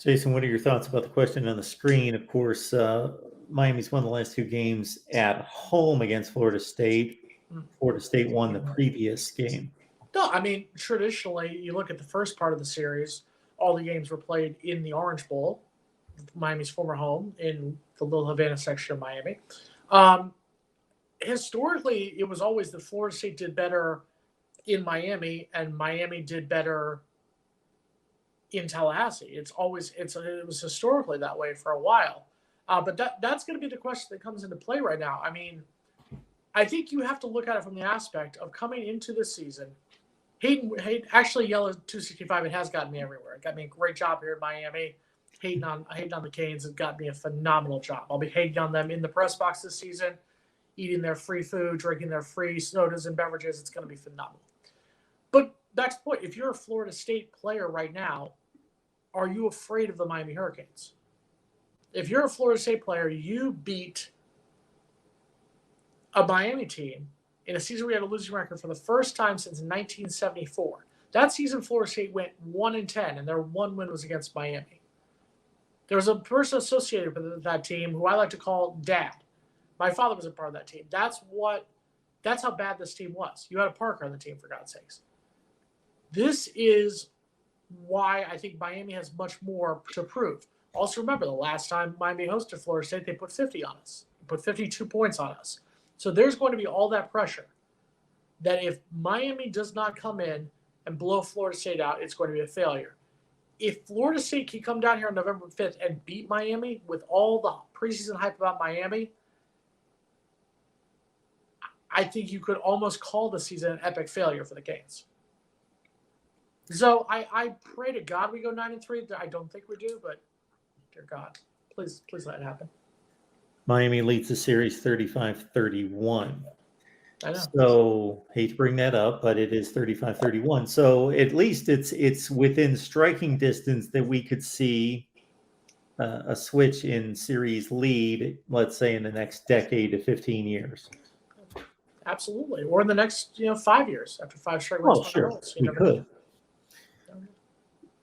Jason, what are your thoughts about the question on the screen? Of course, Miami's won the last two games at home against Florida State. Florida State won the previous game. No, I mean, traditionally, you look at the first part of the series, all the games were played in the Orange Bowl, Miami's former home, in the Little Havana section of Miami. Historically, it was always that Florida State did better in Miami and Miami did better in Tallahassee. It was historically that way for a while. But that's going to be the question that comes into play right now. I mean, I think you have to look at it from the aspect of coming into this season. Hayden actually, Yellow 265, it has gotten me everywhere. It got me a great job here in Miami. Hating on the Canes has got me a phenomenal job. I'll be hating on them in the press box this season, eating their free food, drinking their free sodas and beverages. It's going to be phenomenal. But back to the point, if you're a Florida State player right now, are you afraid of the Miami Hurricanes? If you're a Florida State player, you beat a Miami team in a season we had a losing record for the first time since 1974. That season, Florida State went 1-10, and their one win was against Miami. There was a person associated with that team who I like to call Dad. My father was a part of that team. That's how bad this team was. You had a Parker on the team, for God's sakes. This is why I think Miami has much more to prove. Also, remember, the last time Miami hosted Florida State, they put 50 on us. They put 52 points on us. So there's going to be all that pressure that if Miami does not come in and blow Florida State out, it's going to be a failure. If Florida State can come down here on November 5th and beat Miami with all the preseason hype about Miami, I think you could almost call the season an epic failure for the Canes. So I pray to God we go 9-3. I don't think we do, but dear God, please let it happen. Miami leads the series 35-31. I know. So hate to bring that up, but it is 35-31. So at least it's within striking distance that we could see a switch in series lead, let's say in the next decade to 15 years. Absolutely, or in the next 5 years after 5 straight wins. Oh, sure, we could.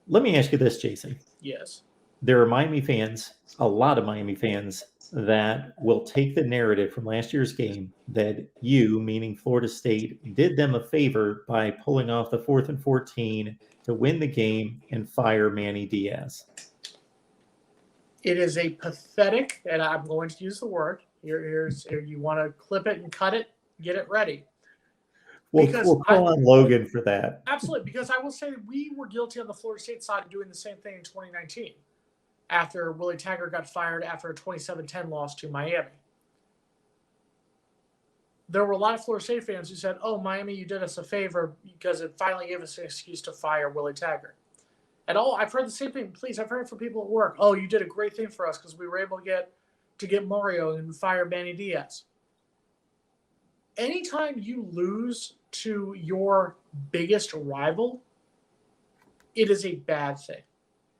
Let me ask you this, Jason. Yes. There are Miami fans, a lot of Miami fans, that will take the narrative from last year's game that you, meaning Florida State, did them a favor by pulling off the 4th and 14 to win the game and fire Manny Diaz. It is a pathetic, and I'm going to use the word. Here you want to clip it and cut it, get it ready. We'll call on Logan for that. Absolutely, because I will say we were guilty on the Florida State side of doing the same thing in 2019 after Willie Taggart got fired after a 27-10 loss to Miami. There were a lot of Florida State fans who said, oh, Miami, you did us a favor because it finally gave us an excuse to fire Willie Taggart. And I've heard the same thing. Please, I've heard it from people at work. Oh, you did a great thing for us because we were able to get Mario and fire Manny Diaz. Anytime you lose to your biggest rival, it is a bad thing.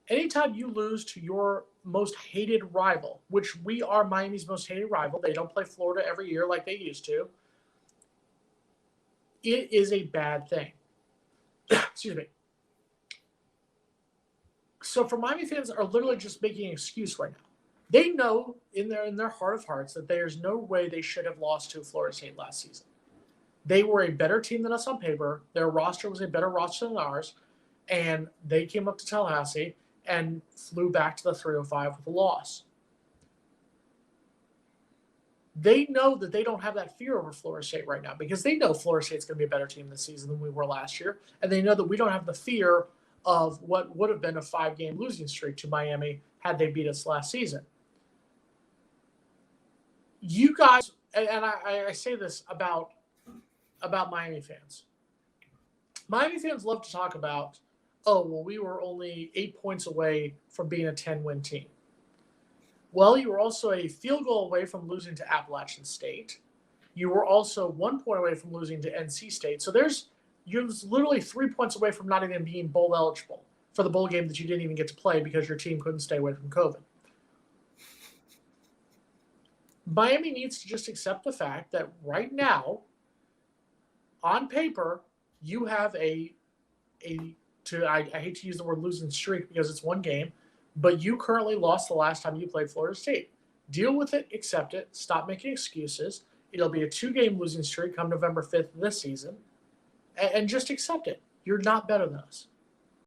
Anytime you lose to your most hated rival, which we are Miami's most hated rival, they don't play Florida every year like they used to, it is a bad thing. Excuse me. So for Miami fans are literally just making an excuse right now. They know in their heart of hearts that there's no way they should have lost to Florida State last season. They were a better team than us on paper. Their roster was a better roster than ours. And they came up to Tallahassee and flew back to the 305 with a loss. They know that they don't have that fear over Florida State right now because they know Florida State's going to be a better team this season than we were last year. And they know that we don't have the fear of what would have been a 5-game losing streak to Miami had they beat us last season. You guys, and I say this about Miami fans. Miami fans love to talk about, oh, well, we were only 8 points away from being a 10-win team. Well, you were also a field goal away from losing to Appalachian State. You were also 1 point away from losing to NC State. So you're literally 3 points away from not even being bowl eligible for the bowl game that you didn't even get to play because your team couldn't stay away from COVID. Miami needs to just accept the fact that right now, on paper, you have I hate to use the word losing streak because it's one game, but you currently lost the last time you played Florida State. Deal with it, accept it, stop making excuses. It'll be a 2-game losing streak come November 5th this season, and just accept it. You're not better than us.